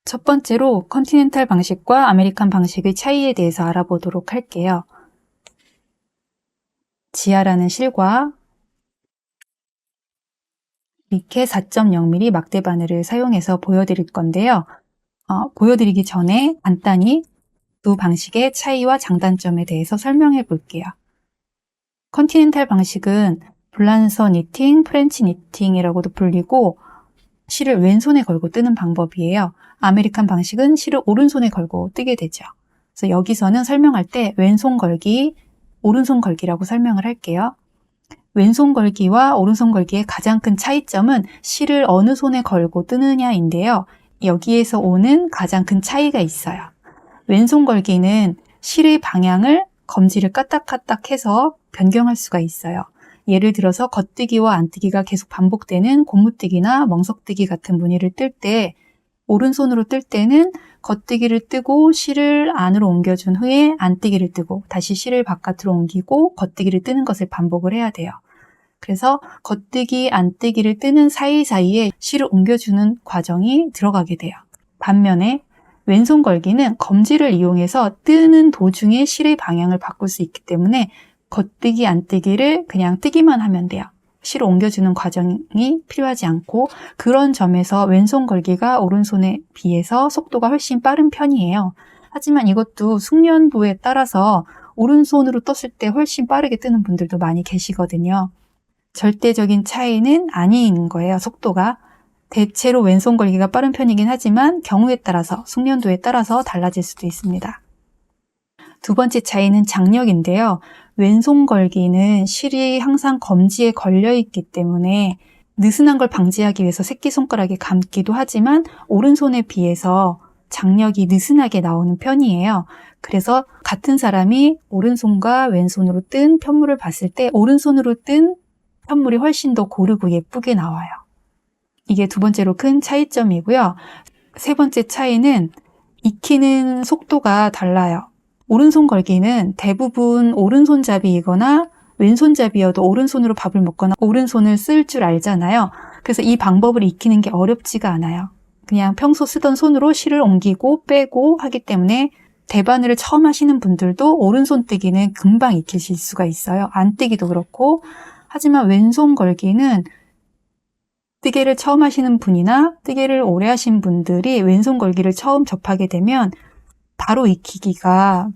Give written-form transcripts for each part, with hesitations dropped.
첫 번째로 컨티넨탈 방식과 아메리칸 방식의 차이에 대해서 알아보도록 할게요. 지아라는 실과 리케 4.0mm 막대 바늘을 사용해서 보여드릴 건데요. 보여드리기 전에 간단히 두 방식의 차이와 장단점에 대해서 설명해 볼게요. 컨티넨탈 방식은 블란서 니팅, 프렌치 니팅이라고도 불리고 실을 왼손에 걸고 뜨는 방법이에요. 아메리칸 방식은 실을 오른손에 걸고 뜨게 되죠. 그래서 여기서는 설명할 때 왼손 걸기, 오른손 걸기라고 설명을 할게요. 왼손 걸기와 오른손 걸기의 가장 큰 차이점은 실을 어느 손에 걸고 뜨느냐인데요. 여기에서 오는 가장 큰 차이가 있어요. 왼손 걸기는 실의 방향을 검지를 까딱까딱 해서 변경할 수가 있어요. 예를 들어서 겉뜨기와 안뜨기가 계속 반복되는 고무뜨기나 멍석뜨기 같은 무늬를 뜰 때 오른손으로 뜰 때는 겉뜨기를 뜨고 실을 안으로 옮겨준 후에 안뜨기를 뜨고 다시 실을 바깥으로 옮기고 겉뜨기를 뜨는 것을 반복을 해야 돼요. 그래서 겉뜨기, 안뜨기를 뜨는 사이사이에 실을 옮겨주는 과정이 들어가게 돼요. 반면에 왼손 걸기는 검지를 이용해서 뜨는 도중에 실의 방향을 바꿀 수 있기 때문에 겉뜨기, 안뜨기를 그냥 뜨기만 하면 돼요. 실을 옮겨주는 과정이 필요하지 않고 그런 점에서 왼손 걸기가 오른손에 비해서 속도가 훨씬 빠른 편이에요. 하지만 이것도 숙련도에 따라서 오른손으로 떴을 때 훨씬 빠르게 뜨는 분들도 많이 계시거든요. 절대적인 차이는 아닌 거예요, 속도가. 대체로 왼손 걸기가 빠른 편이긴 하지만 경우에 따라서, 숙련도에 따라서 달라질 수도 있습니다. 두 번째 차이는 장력인데요. 왼손 걸기는 실이 항상 검지에 걸려있기 때문에 느슨한 걸 방지하기 위해서 새끼손가락에 감기도 하지만 오른손에 비해서 장력이 느슨하게 나오는 편이에요. 그래서 같은 사람이 오른손과 왼손으로 뜬 편물을 봤을 때 오른손으로 뜬 편물이 훨씬 더 고르고 예쁘게 나와요. 이게 두 번째로 큰 차이점이고요. 세 번째 차이는 익히는 속도가 달라요. 오른손 걸기는 대부분 오른손잡이이거나 왼손잡이여도 오른손으로 밥을 먹거나 오른손을 쓸 줄 알잖아요. 그래서 이 방법을 익히는 게 어렵지가 않아요. 그냥 평소 쓰던 손으로 실을 옮기고 빼고 하기 때문에 대바늘을 처음 하시는 분들도 오른손 뜨기는 금방 익히실 수가 있어요. 안뜨기도 그렇고. 하지만 왼손 걸기는 뜨개를 처음 하시는 분이나 뜨개를 오래 하신 분들이 왼손 걸기를 처음 접하게 되면 바로 익히기가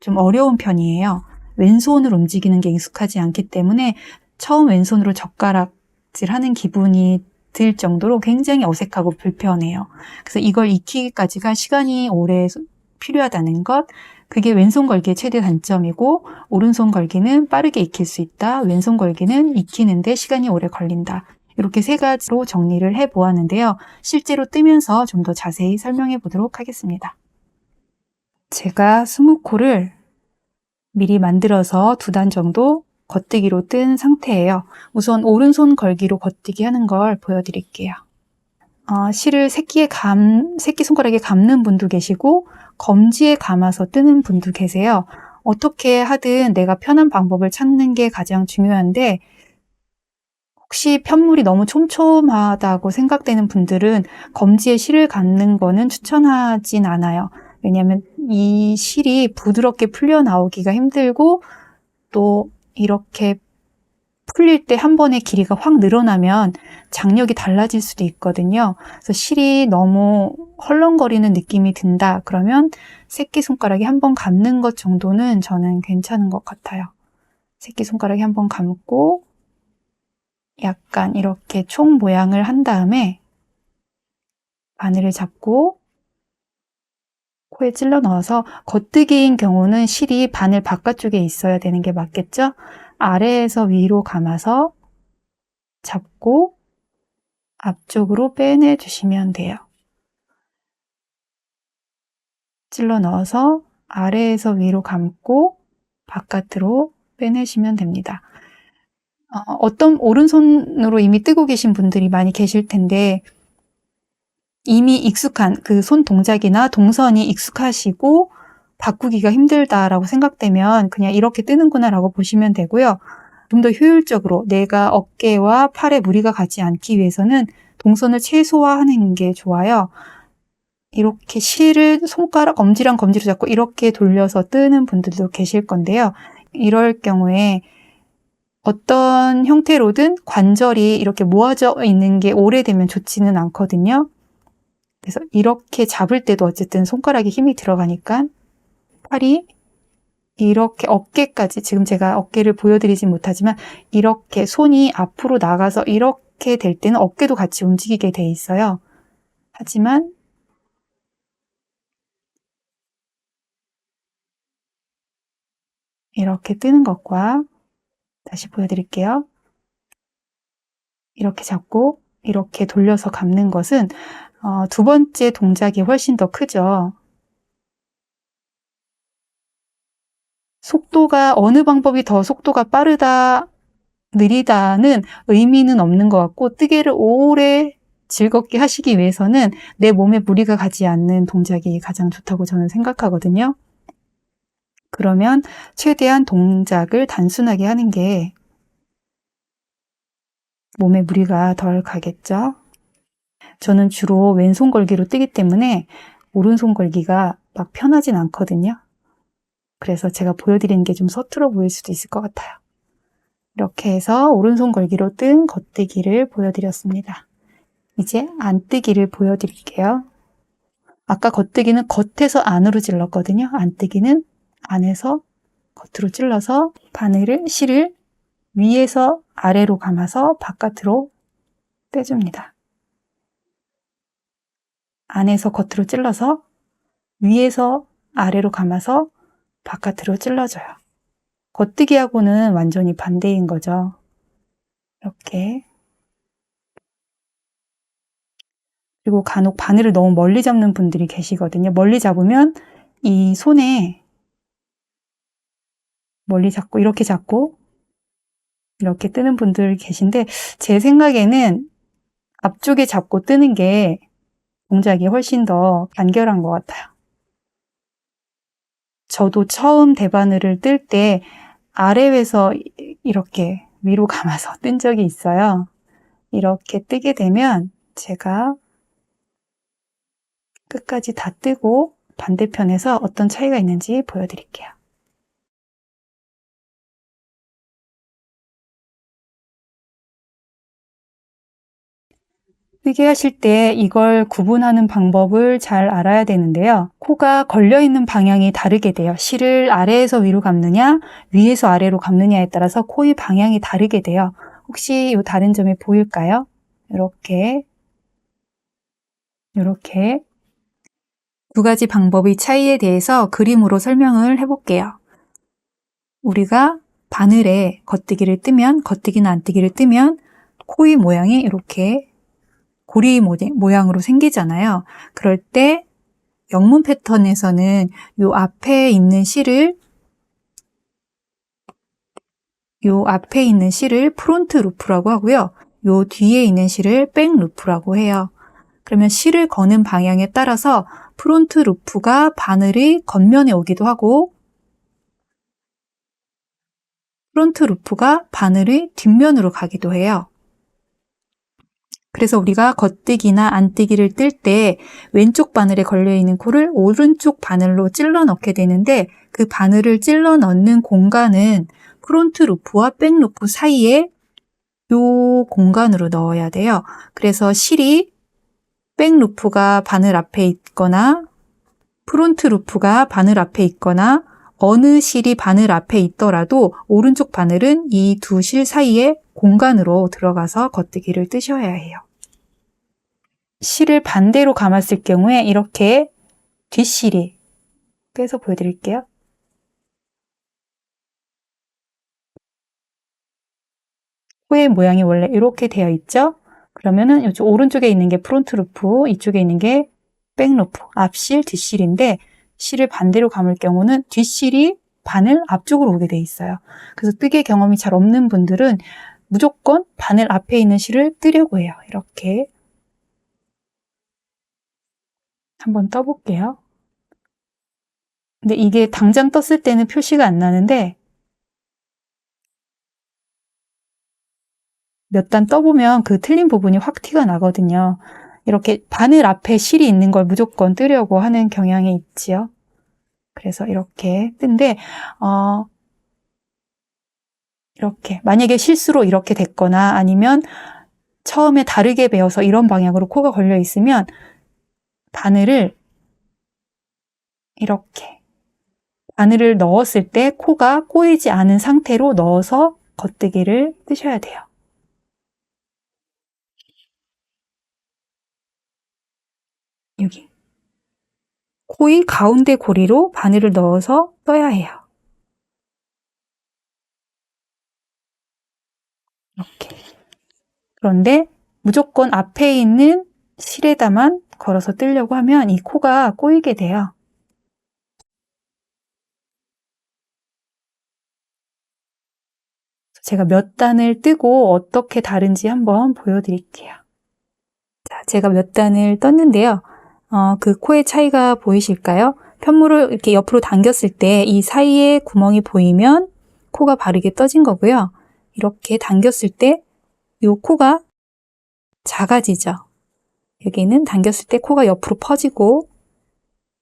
좀 어려운 편이에요. 왼손으로 움직이는 게 익숙하지 않기 때문에 처음 왼손으로 젓가락질 하는 기분이 들 정도로 굉장히 어색하고 불편해요. 그래서 이걸 익히기까지가 시간이 오래 필요하다는 것, 그게 왼손 걸기의 최대 단점이고 오른손 걸기는 빠르게 익힐 수 있다. 왼손 걸기는 익히는데 시간이 오래 걸린다. 이렇게 세 가지로 정리를 해보았는데요. 실제로 뜨면서 좀 더 자세히 설명해 보도록 하겠습니다. 제가 20코를 미리 만들어서 2단 정도 겉뜨기로 뜬 상태예요. 우선 오른손 걸기로 겉뜨기 하는 걸 보여드릴게요. 실을 새끼손가락에 감는 분도 계시고 검지에 감아서 뜨는 분도 계세요. 어떻게 하든 내가 편한 방법을 찾는 게 가장 중요한데 혹시 편물이 너무 촘촘하다고 생각되는 분들은 검지에 실을 감는 거는 추천하진 않아요. 왜냐하면 이 실이 부드럽게 풀려 나오기가 힘들고 또 이렇게 풀릴 때 한 번에 길이가 확 늘어나면 장력이 달라질 수도 있거든요. 그래서 실이 너무 헐렁거리는 느낌이 든다. 그러면 새끼손가락에 한 번 감는 것 정도는 저는 괜찮은 것 같아요. 새끼손가락에 한 번 감고 약간 이렇게 총 모양을 한 다음에 바늘을 잡고 코에 찔러 넣어서 겉뜨기인 경우는 실이 바늘 바깥쪽에 있어야 되는 게 맞겠죠? 아래에서 위로 감아서 잡고 앞쪽으로 빼내주시면 돼요. 찔러 넣어서 아래에서 위로 감고 바깥으로 빼내시면 됩니다. 어떤 오른손으로 이미 뜨고 계신 분들이 많이 계실 텐데 이미 익숙한 그 손 동작이나 동선이 익숙하시고 바꾸기가 힘들다라고 생각되면 그냥 이렇게 뜨는구나 라고 보시면 되고요. 좀 더 효율적으로 내가 어깨와 팔에 무리가 가지 않기 위해서는 동선을 최소화하는 게 좋아요. 이렇게 실을 손가락, 엄지랑 검지로 잡고 이렇게 돌려서 뜨는 분들도 계실 건데요. 이럴 경우에 어떤 형태로든 관절이 이렇게 모아져 있는 게 오래되면 좋지는 않거든요. 그래서 이렇게 잡을 때도 어쨌든 손가락에 힘이 들어가니까 팔이 이렇게 어깨까지, 지금 제가 어깨를 보여드리진 못하지만 이렇게 손이 앞으로 나가서 이렇게 될 때는 어깨도 같이 움직이게 돼 있어요. 하지만 이렇게 뜨는 것과 다시 보여드릴게요. 이렇게 잡고 이렇게 돌려서 감는 것은 두 번째 동작이 훨씬 더 크죠. 속도가 어느 방법이 더 속도가 빠르다, 느리다는 의미는 없는 것 같고 뜨개를 오래 즐겁게 하시기 위해서는 내 몸에 무리가 가지 않는 동작이 가장 좋다고 저는 생각하거든요. 그러면 최대한 동작을 단순하게 하는 게 몸에 무리가 덜 가겠죠. 저는 주로 왼손 걸기로 뜨기 때문에 오른손 걸기가 막 편하진 않거든요. 그래서 제가 보여드리는 게 좀 서툴어 보일 수도 있을 것 같아요. 이렇게 해서 오른손 걸기로 뜬 겉뜨기를 보여드렸습니다. 이제 안뜨기를 보여드릴게요. 아까 겉뜨기는 겉에서 안으로 찔렀거든요. 안뜨기는 안에서 겉으로 찔러서 바늘을, 실을 위에서 아래로 감아서 바깥으로 빼줍니다. 안에서 겉으로 찔러서 위에서 아래로 감아서 바깥으로 찔러줘요. 겉뜨기하고는 완전히 반대인 거죠. 이렇게. 그리고 간혹 바늘을 너무 멀리 잡는 분들이 계시거든요. 멀리 잡으면 이 손에 멀리 잡고 이렇게 잡고 이렇게 뜨는 분들 계신데 제 생각에는 앞쪽에 잡고 뜨는 게 동작이 훨씬 더 간결한 것 같아요. 저도 처음 대바늘을 뜰 때 아래에서 이렇게 위로 감아서 뜬 적이 있어요. 이렇게 뜨게 되면 제가 끝까지 다 뜨고 반대편에서 어떤 차이가 있는지 보여드릴게요. 뜨개 하실 때 이걸 구분하는 방법을 잘 알아야 되는데요. 코가 걸려있는 방향이 다르게 돼요. 실을 아래에서 위로 감느냐 위에서 아래로 감느냐에 따라서 코의 방향이 다르게 돼요. 혹시 이 다른 점이 보일까요? 이렇게 두 가지 방법의 차이에 대해서 그림으로 설명을 해볼게요. 우리가 바늘에 겉뜨기를 뜨면, 겉뜨기나 안뜨기를 뜨면 코의 모양이 이렇게 고리 모양으로 생기잖아요. 그럴 때 영문 패턴에서는 요 앞에 있는 실을 프론트 루프라고 하고요. 요 뒤에 있는 실을 백 루프라고 해요. 그러면 실을 거는 방향에 따라서 프론트 루프가 바늘의 겉면에 오기도 하고 프론트 루프가 바늘의 뒷면으로 가기도 해요. 그래서 우리가 겉뜨기나 안뜨기를 뜰 때 왼쪽 바늘에 걸려있는 코를 오른쪽 바늘로 찔러 넣게 되는데 그 바늘을 찔러 넣는 공간은 프론트 루프와 백 루프 사이에 요 공간으로 넣어야 돼요. 그래서 실이 백 루프가 바늘 앞에 있거나 프론트 루프가 바늘 앞에 있거나 어느 실이 바늘 앞에 있더라도 오른쪽 바늘은 이 두 실 사이에 공간으로 들어가서 겉뜨기를 뜨셔야 해요. 실을 반대로 감았을 경우에 이렇게 뒷실이 빼서 보여드릴게요. 코의 모양이 원래 이렇게 되어 있죠? 그러면은 이쪽 오른쪽에 있는 게 프론트 루프, 이쪽에 있는 게 백 루프, 앞실, 뒷실인데 실을 반대로 감을 경우는 뒷실이 바늘 앞쪽으로 오게 돼 있어요. 그래서 뜨개 경험이 잘 없는 분들은 무조건 바늘 앞에 있는 실을 뜨려고 해요. 이렇게 한번 떠볼게요. 근데 이게 당장 떴을 때는 표시가 안 나는데 몇 단 떠보면 그 틀린 부분이 확 티가 나거든요. 이렇게 바늘 앞에 실이 있는 걸 무조건 뜨려고 하는 경향이 있지요. 그래서 이렇게 뜬데 이렇게 만약에 실수로 이렇게 됐거나 아니면 처음에 다르게 베어서 이런 방향으로 코가 걸려 있으면 바늘을 이렇게 바늘을 넣었을 때 코가 꼬이지 않은 상태로 넣어서 겉뜨기를 뜨셔야 돼요. 여기 코의 가운데 고리로 바늘을 넣어서 떠야 해요. 이렇게. 그런데 무조건 앞에 있는 실에다만 걸어서 뜨려고 하면 이 코가 꼬이게 돼요. 제가 몇 단을 뜨고 어떻게 다른지 한번 보여드릴게요. 자, 제가 몇 단을 떴는데요. 그 코의 차이가 보이실까요? 편물을 이렇게 옆으로 당겼을 때 이 사이에 구멍이 보이면 코가 바르게 떠진 거고요. 이렇게 당겼을 때 이 코가 작아지죠. 여기는 당겼을 때 코가 옆으로 퍼지고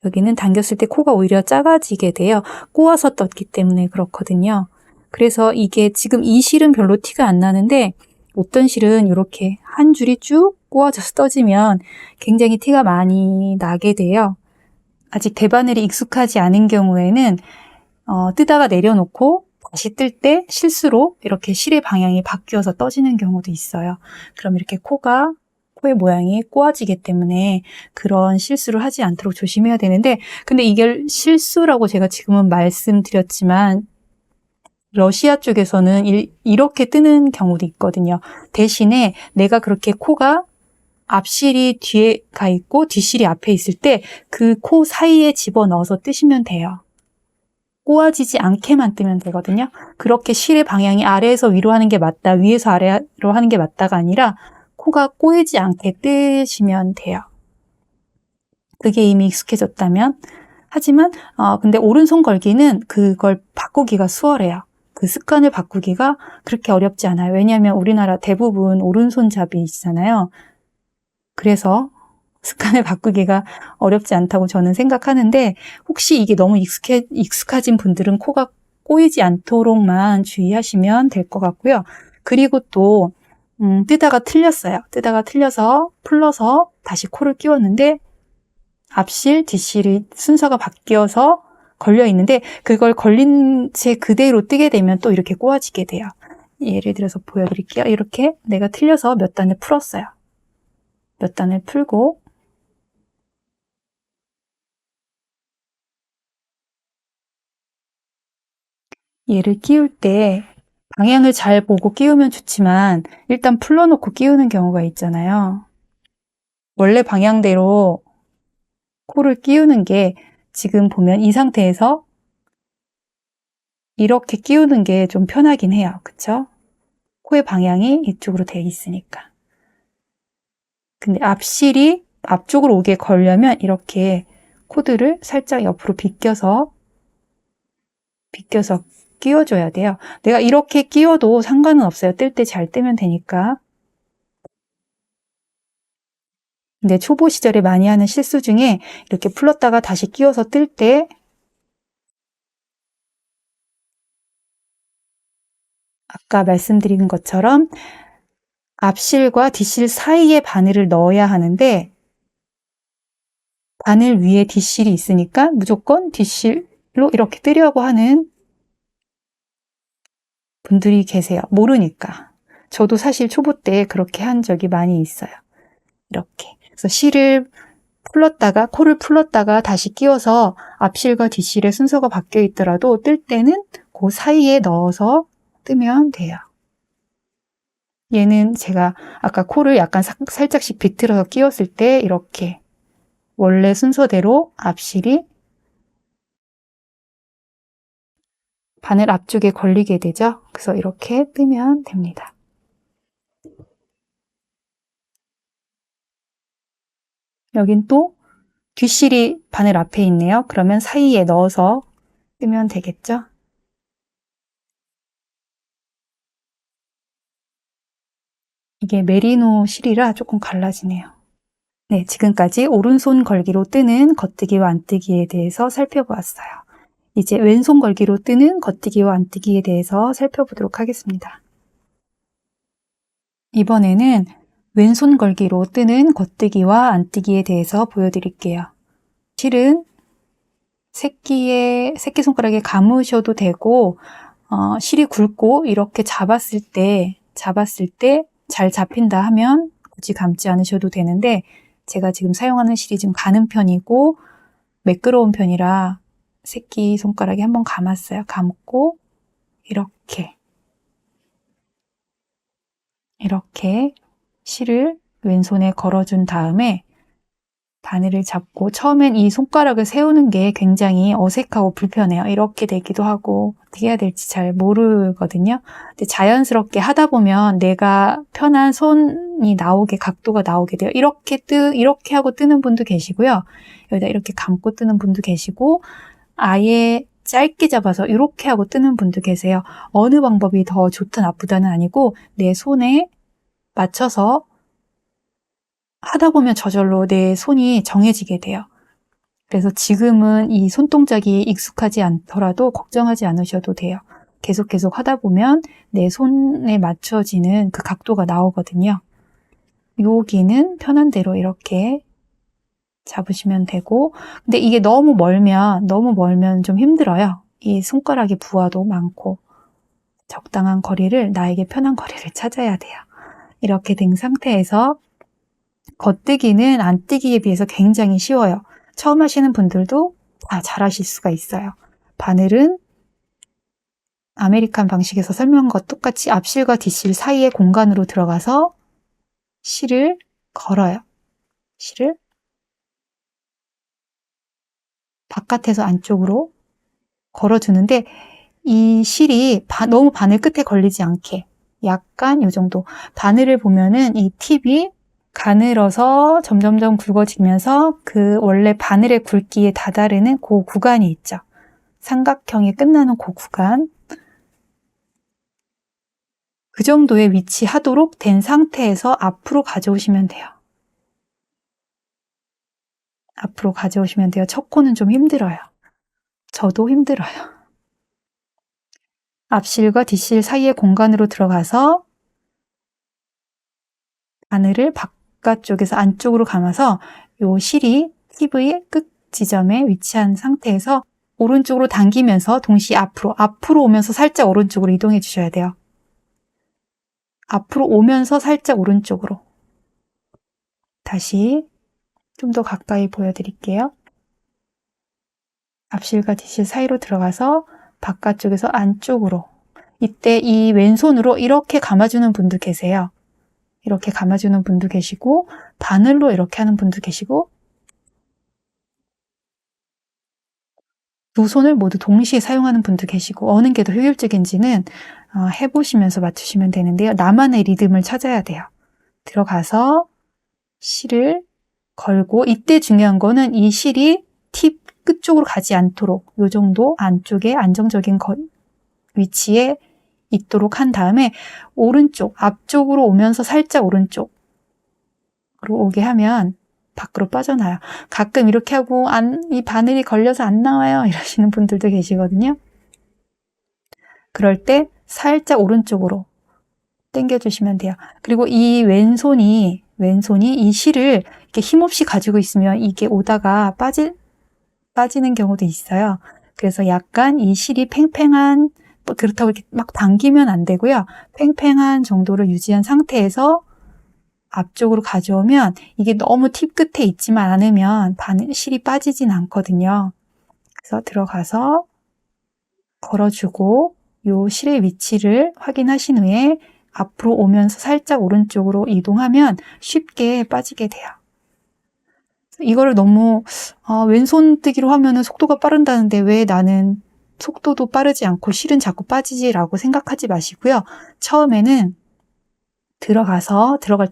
여기는 당겼을 때 코가 오히려 작아지게 돼요. 꼬아서 떴기 때문에 그렇거든요. 그래서 이게 지금 이 실은 별로 티가 안 나는데 어떤 실은 이렇게 한 줄이 쭉 꼬아져서 떠지면 굉장히 티가 많이 나게 돼요. 아직 대바늘이 익숙하지 않은 경우에는 뜨다가 내려놓고 다시 뜰 때 실수로 이렇게 실의 방향이 바뀌어서 떠지는 경우도 있어요. 그럼 이렇게 코의 모양이 꼬아지기 때문에 그런 실수를 하지 않도록 조심해야 되는데 근데 이게 실수라고 제가 지금은 말씀드렸지만 러시아 쪽에서는 이렇게 뜨는 경우도 있거든요. 대신에 내가 그렇게 코가 앞실이 뒤에 가 있고 뒷실이 앞에 있을 때 그 코 사이에 집어넣어서 뜨시면 돼요. 꼬아지지 않게만 뜨면 되거든요. 그렇게 실의 방향이 아래에서 위로 하는 게 맞다, 위에서 아래로 하는 게 맞다가 아니라 코가 꼬이지 않게 뜨시면 돼요. 그게 이미 익숙해졌다면. 하지만 근데 오른손 걸기는 그걸 바꾸기가 수월해요. 그 습관을 바꾸기가 그렇게 어렵지 않아요. 왜냐하면 우리나라 대부분 오른손잡이시잖아요. 그래서 습관을 바꾸기가 어렵지 않다고 저는 생각하는데 혹시 이게 너무 익숙하진 분들은 코가 꼬이지 않도록만 주의하시면 될 것 같고요. 그리고 또 뜨다가 틀렸어요. 뜨다가 틀려서 풀러서 다시 코를 끼웠는데 앞실, 뒷실이 순서가 바뀌어서 걸려 있는데 그걸 걸린 채 그대로 뜨게 되면 또 이렇게 꼬아지게 돼요. 예를 들어서 보여드릴게요. 이렇게 내가 틀려서 몇 단을 풀었어요. 몇 단을 풀고 얘를 끼울 때 방향을 잘 보고 끼우면 좋지만 일단 풀러놓고 끼우는 경우가 있잖아요. 원래 방향대로 코를 끼우는 게 지금 보면 이 상태에서 이렇게 끼우는 게 좀 편하긴 해요. 그쵸? 코의 방향이 이쪽으로 돼 있으니까. 근데 앞실이 앞쪽으로 오게 걸려면 이렇게 코드를 살짝 옆으로 비껴서 끼워줘야 돼요. 내가 이렇게 끼워도 상관은 없어요. 뜰 때 잘 뜨면 되니까. 근데 초보 시절에 많이 하는 실수 중에 이렇게 풀렀다가 다시 끼워서 뜰 때 아까 말씀드린 것처럼 앞실과 뒷실 사이에 바늘을 넣어야 하는데 바늘 위에 뒷실이 있으니까 무조건 뒷실로 이렇게 뜨려고 하는 분들이 계세요. 모르니까. 저도 사실 초보 때 그렇게 한 적이 많이 있어요. 이렇게. 그래서 코를 풀렀다가 다시 끼워서 앞실과 뒷실의 순서가 바뀌어 있더라도 뜰 때는 그 사이에 넣어서 뜨면 돼요. 얘는 제가 아까 코를 약간 살짝씩 비틀어서 끼웠을 때 이렇게 원래 순서대로 앞실이 바늘 앞쪽에 걸리게 되죠. 그래서 이렇게 뜨면 됩니다. 여긴 또 뒷실이 바늘 앞에 있네요. 그러면 사이에 넣어서 뜨면 되겠죠. 이게 메리노 실이라 조금 갈라지네요. 네, 지금까지 오른손 걸기로 뜨는 겉뜨기와 안뜨기에 대해서 살펴보았어요. 이제 왼손 걸기로 뜨는 겉뜨기와 안뜨기에 대해서 살펴보도록 하겠습니다. 이번에는 왼손 걸기로 뜨는 겉뜨기와 안뜨기에 대해서 보여드릴게요. 실은 새끼손가락에 감으셔도 되고 실이 굵고 이렇게 잡았을 때 잘 잡힌다 하면 굳이 감지 않으셔도 되는데 제가 지금 사용하는 실이 좀 가는 편이고 매끄러운 편이라 새끼손가락에 한번 감았어요. 감고 이렇게 실을 왼손에 걸어준 다음에 바늘을 잡고 처음엔 이 손가락을 세우는 게 굉장히 어색하고 불편해요. 이렇게 되기도 하고 어떻게 해야 될지 잘 모르거든요. 근데 자연스럽게 하다 보면 내가 편한 손이 나오게 각도가 나오게 돼요. 이렇게 하고 뜨는 분도 계시고요. 여기다 이렇게 감고 뜨는 분도 계시고 아예 짧게 잡아서 이렇게 하고 뜨는 분도 계세요. 어느 방법이 더 좋다 나쁘다는 아니고 내 손에 맞춰서 하다 보면 저절로 내 손이 정해지게 돼요. 그래서 지금은 이 손동작이 익숙하지 않더라도 걱정하지 않으셔도 돼요. 계속 하다 보면 내 손에 맞춰지는 그 각도가 나오거든요. 여기는 편한 대로 이렇게 잡으시면 되고, 근데 이게 너무 멀면 좀 힘들어요. 이 손가락이 부하도 많고 적당한 거리를, 나에게 편한 거리를 찾아야 돼요. 이렇게 된 상태에서 겉뜨기는 안뜨기에 비해서 굉장히 쉬워요. 처음 하시는 분들도 다 잘하실 수가 있어요. 바늘은 아메리칸 방식에서 설명한 것 똑같이 앞실과 뒷실 사이의 공간으로 들어가서 실을 걸어요. 실을 바깥에서 안쪽으로 걸어주는데 이 실이 너무 바늘 끝에 걸리지 않게 약간 이 정도. 바늘을 보면은 이 팁이 가늘어서 점점점 굵어지면서 그 원래 바늘의 굵기에 다다르는 그 구간이 있죠. 삼각형이 끝나는 그 구간. 그 정도에 위치하도록 된 상태에서 앞으로 가져오시면 돼요. 앞으로 가져오시면 돼요. 첫 코는 좀 힘들어요. 저도 힘들어요. 앞실과 뒷실 사이의 공간으로 들어가서 바늘을 바깥쪽에서 안쪽으로 감아서 이 실이 팁의 끝 지점에 위치한 상태에서 오른쪽으로 당기면서 동시에 앞으로 오면서 살짝 오른쪽으로 이동해 주셔야 돼요. 앞으로 오면서 살짝 오른쪽으로. 다시 좀 더 가까이 보여드릴게요. 앞실과 뒷실 사이로 들어가서 바깥쪽에서 안쪽으로. 이때 이 왼손으로 이렇게 감아주는 분도 계세요. 이렇게 감아주는 분도 계시고 바늘로 이렇게 하는 분도 계시고 두 손을 모두 동시에 사용하는 분도 계시고 어느 게 더 효율적인지는 해보시면서 맞추시면 되는데요. 나만의 리듬을 찾아야 돼요. 들어가서 실을 걸고 이때 중요한 거는 이 실이 팁 끝쪽으로 가지 않도록 이 정도 안쪽에 안정적인 위치에 있도록 한 다음에 오른쪽 앞쪽으로 오면서 살짝 오른쪽으로 오게 하면 밖으로 빠져나요. 가끔 이렇게 하고 이 바늘이 걸려서 안 나와요 이러시는 분들도 계시거든요. 그럴 때 살짝 오른쪽으로 당겨주시면 돼요. 그리고 이 왼손이 이 실을 이렇게 힘없이 가지고 있으면 이게 오다가 빠지는 경우도 있어요. 그래서 약간 이 실이 팽팽한 그렇다고 이렇게 막 당기면 안 되고요. 팽팽한 정도를 유지한 상태에서 앞쪽으로 가져오면 이게 너무 팁 끝에 있지만 않으면 실이 빠지진 않거든요. 그래서 들어가서 걸어주고 이 실의 위치를 확인하신 후에 앞으로 오면서 살짝 오른쪽으로 이동하면 쉽게 빠지게 돼요. 이거를 너무 왼손 뜨기로 하면은 속도가 빠른다는데 왜 나는 속도도 빠르지 않고 실은 자꾸 빠지지라고 생각하지 마시고요. 처음에는 들어갈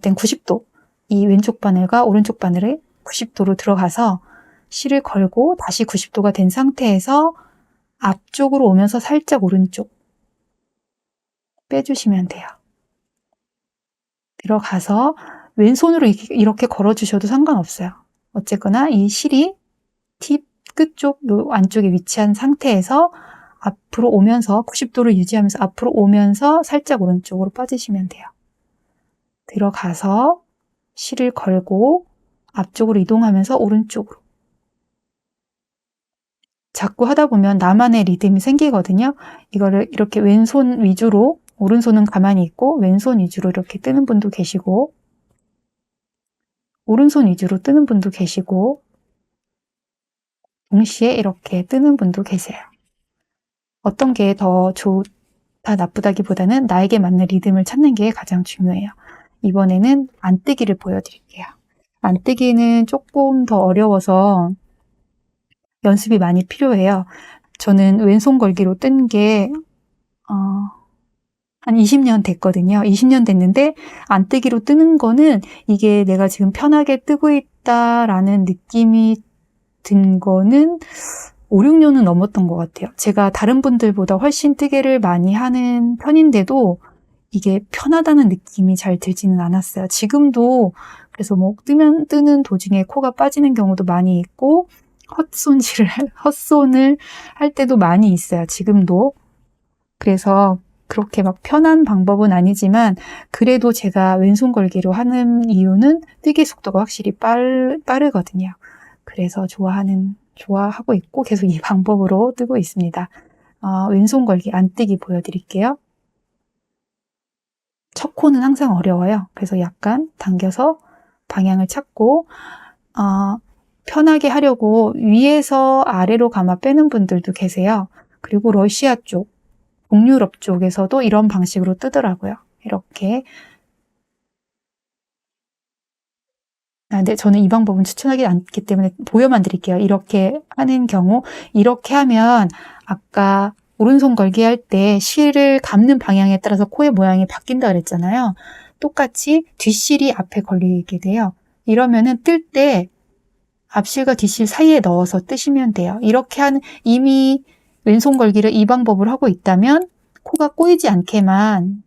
땐 90도, 이 왼쪽 바늘과 오른쪽 바늘을 90도로 들어가서 실을 걸고 다시 90도가 된 상태에서 앞쪽으로 오면서 살짝 오른쪽 빼주시면 돼요. 들어가서 왼손으로 이렇게 걸어주셔도 상관없어요. 어쨌거나 이 실이 팁 끝쪽 요 안쪽에 위치한 상태에서 앞으로 오면서 90도를 유지하면서 앞으로 오면서 살짝 오른쪽으로 빠지시면 돼요. 들어가서 실을 걸고 앞쪽으로 이동하면서 오른쪽으로. 자꾸 하다 보면 나만의 리듬이 생기거든요. 이거를 이렇게 왼손 위주로, 오른손은 가만히 있고 왼손 위주로 이렇게 뜨는 분도 계시고, 오른손 위주로 뜨는 분도 계시고, 동시에 이렇게 뜨는 분도 계세요. 어떤 게 더 좋다 나쁘다기보다는 나에게 맞는 리듬을 찾는 게 가장 중요해요. 이번에는 안뜨기를 보여드릴게요. 안뜨기는 조금 더 어려워서 연습이 많이 필요해요. 저는 왼손 걸기로 뜬 게 한 20년 됐거든요. 20년 됐는데 안뜨기로 뜨는 거는 이게 내가 지금 편하게 뜨고 있다라는 느낌이 든 거는 5, 6년은 넘었던 것 같아요. 제가 다른 분들보다 훨씬 뜨개를 많이 하는 편인데도 이게 편하다는 느낌이 잘 들지는 않았어요. 지금도 그래서 뭐 뜨는 도중에 코가 빠지는 경우도 많이 있고 헛손을 할 때도 많이 있어요. 지금도. 그래서 그렇게 막 편한 방법은 아니지만 그래도 제가 왼손 걸기로 하는 이유는 뜨기 속도가 확실히 빠르거든요. 그래서 좋아하고 있고 계속 이 방법으로 뜨고 있습니다. 왼손 걸기 안뜨기 보여드릴게요. 첫 코는 항상 어려워요. 그래서 약간 당겨서 방향을 찾고 편하게 하려고 위에서 아래로 감아 빼는 분들도 계세요. 그리고 러시아 쪽, 북유럽 쪽에서도 이런 방식으로 뜨더라고요. 이렇게. 근데 저는 이 방법은 추천하지 않기 때문에 보여만 드릴게요. 이렇게 하는 경우, 이렇게 하면 아까 오른손 걸기 할 때 실을 감는 방향에 따라서 코의 모양이 바뀐다 그랬잖아요. 똑같이 뒷실이 앞에 걸리게 돼요. 이러면은 뜰 때 앞실과 뒷실 사이에 넣어서 뜨시면 돼요. 이렇게 이미 왼손 걸기를 이 방법을 하고 있다면 코가 꼬이지 않게만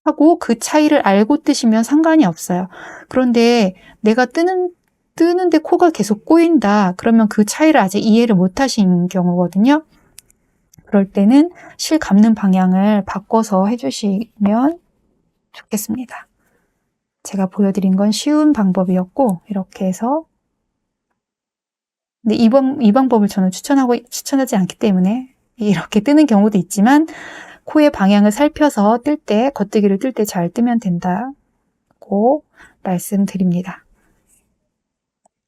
하고 그 차이를 알고 뜨시면 상관이 없어요. 그런데 내가 뜨는데 코가 계속 꼬인다. 그러면 그 차이를 아직 이해를 못 하신 경우거든요. 그럴 때는 실 감는 방향을 바꿔서 해주시면 좋겠습니다. 제가 보여드린 건 쉬운 방법이었고 이렇게 해서 근데 이 방법을 저는 추천하지 않기 때문에 이렇게 뜨는 경우도 있지만 코의 방향을 살펴서 겉뜨기를 뜰 때 잘 뜨면 된다고 말씀드립니다.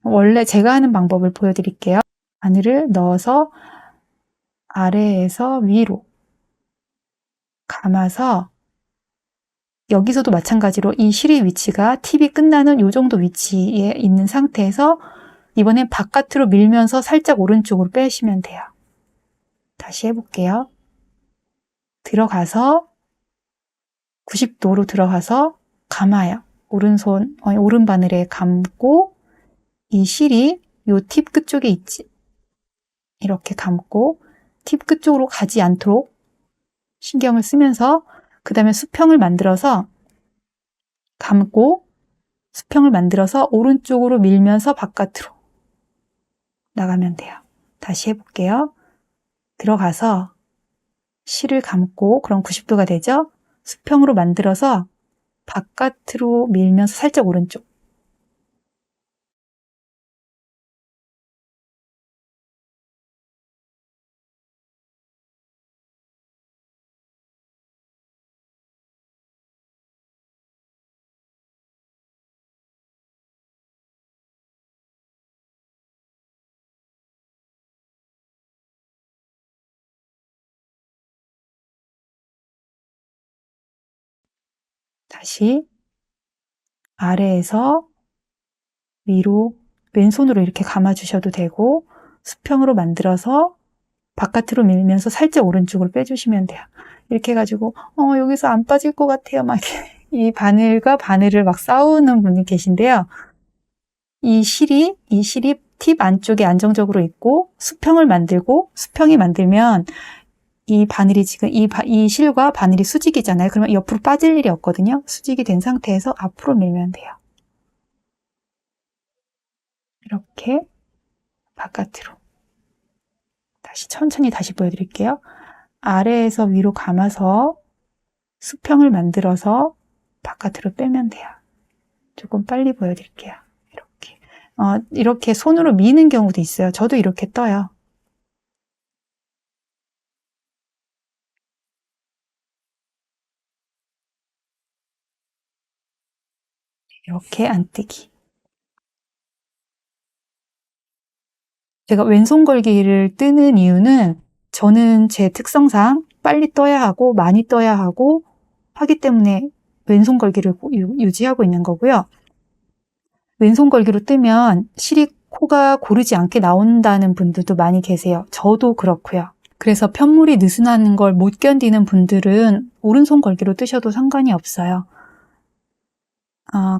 원래 제가 하는 방법을 보여드릴게요. 바늘을 넣어서 아래에서 위로 감아서 여기서도 마찬가지로 이 실의 위치가 팁이 끝나는 이 정도 위치에 있는 상태에서 이번엔 바깥으로 밀면서 살짝 오른쪽으로 빼시면 돼요. 다시 해볼게요. 들어가서 90도로 들어가서 감아요. 오른 바늘에 감고 이 실이 요 팁 끝쪽에 있지. 이렇게 감고 팁 끝쪽으로 가지 않도록 신경을 쓰면서 그 다음에 수평을 만들어서 감고 수평을 만들어서 오른쪽으로 밀면서 바깥으로 나가면 돼요. 다시 해볼게요. 들어가서 실을 감고 그럼 90도가 되죠? 수평으로 만들어서 바깥으로 밀면서 살짝 오른쪽. 다시 아래에서 위로 왼손으로 이렇게 감아주셔도 되고 수평으로 만들어서 바깥으로 밀면서 살짝 오른쪽으로 빼주시면 돼요. 이렇게 해가지고 여기서 안 빠질 것 같아요. 막 이 바늘과 바늘을 막 싸우는 분이 계신데요. 이 실이 팁 안쪽에 안정적으로 있고 수평을 만들고 수평이 만들면 이 바늘이 지금 이 실과 바늘이 수직이잖아요. 그러면 옆으로 빠질 일이 없거든요. 수직이 된 상태에서 앞으로 밀면 돼요. 이렇게 바깥으로. 천천히 다시 보여드릴게요. 아래에서 위로 감아서 수평을 만들어서 바깥으로 빼면 돼요. 조금 빨리 보여드릴게요. 이렇게. 이렇게 손으로 미는 경우도 있어요. 저도 이렇게 떠요. 이렇게 안뜨기. 제가 왼손 걸기를 뜨는 이유는 저는 제 특성상 빨리 떠야 하고 많이 떠야 하고 하기 때문에 왼손 걸기를 유지하고 있는 거고요. 왼손 걸기로 뜨면 실이 코가 고르지 않게 나온다는 분들도 많이 계세요. 저도 그렇고요. 그래서 편물이 느슨한 걸 못 견디는 분들은 오른손 걸기로 뜨셔도 상관이 없어요.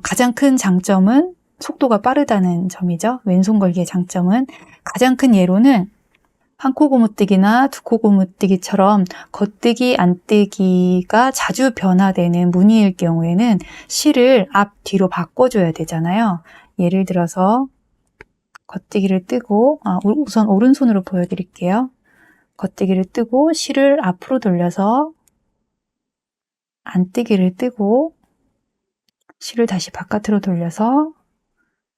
가장 큰 장점은 속도가 빠르다는 점이죠. 왼손 걸기의 장점은. 가장 큰 예로는 한 코 고무뜨기나 두 코 고무뜨기처럼 겉뜨기, 안뜨기가 자주 변화되는 무늬일 경우에는 실을 앞, 뒤로 바꿔줘야 되잖아요. 예를 들어서 겉뜨기를 뜨고, 우선 오른손으로 보여드릴게요. 겉뜨기를 뜨고 실을 앞으로 돌려서 안뜨기를 뜨고 실을 다시 바깥으로 돌려서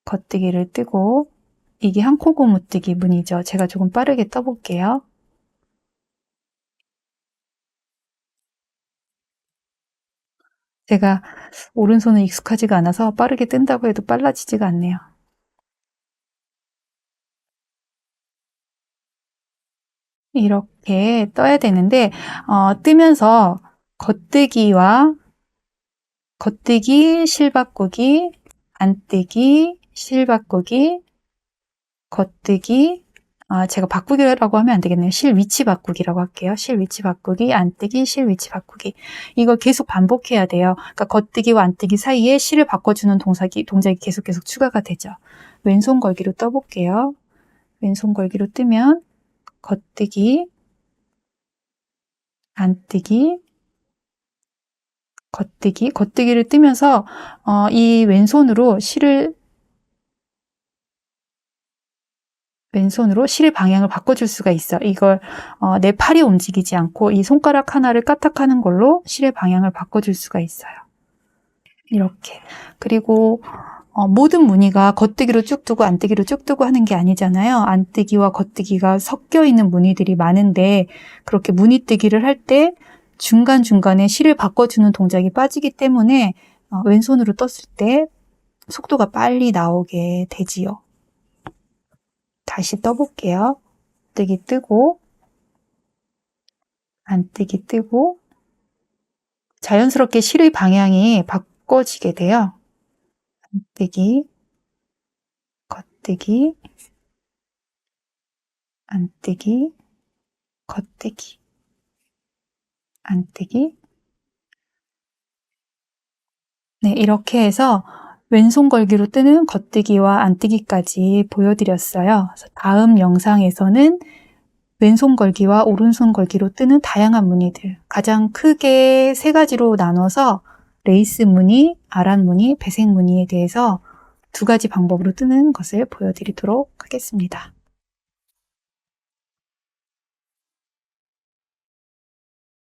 겉뜨기를 뜨고, 이게 한 코 고무뜨기 무늬죠. 제가 조금 빠르게 떠볼게요. 제가 오른손은 익숙하지가 않아서 빠르게 뜬다고 해도 빨라지지가 않네요. 이렇게 떠야 되는데 뜨면서 겉뜨기, 실 바꾸기, 안뜨기, 실 바꾸기, 겉뜨기, 제가 바꾸기라고 하면 안 되겠네요. 실 위치 바꾸기라고 할게요. 실 위치 바꾸기, 안뜨기, 실 위치 바꾸기. 이걸 계속 반복해야 돼요. 그러니까 겉뜨기와 안뜨기 사이에 실을 바꿔주는 동작이 계속 추가가 되죠. 왼손 걸기로 떠볼게요. 왼손 걸기로 뜨면 겉뜨기, 안뜨기, 겉뜨기를 뜨면서 이 왼손으로 실의 방향을 바꿔줄 수가 있어. 이걸 내 팔이 움직이지 않고 이 손가락 하나를 까딱하는 걸로 실의 방향을 바꿔줄 수가 있어요. 이렇게. 그리고 모든 무늬가 겉뜨기로 쭉 뜨고 안뜨기로 쭉 뜨고 하는 게 아니잖아요. 안뜨기와 겉뜨기가 섞여 있는 무늬들이 많은데 그렇게 무늬 뜨기를 할 때 중간중간에 실을 바꿔주는 동작이 빠지기 때문에 왼손으로 떴을 때 속도가 빨리 나오게 되지요. 다시 떠볼게요. 뜨기 뜨고 안뜨기 뜨고 자연스럽게 실의 방향이 바꿔지게 돼요. 안뜨기, 겉뜨기, 안뜨기, 겉뜨기, 안뜨기. 네, 이렇게 해서 왼손 걸기로 뜨는 겉뜨기와 안뜨기까지 보여드렸어요. 그래서 다음 영상에서는 왼손 걸기와 오른손 걸기로 뜨는 다양한 무늬들, 가장 크게 3가지로 나눠서 레이스 무늬, 아란 무늬, 배색 무늬에 대해서 2가지 방법으로 뜨는 것을 보여드리도록 하겠습니다.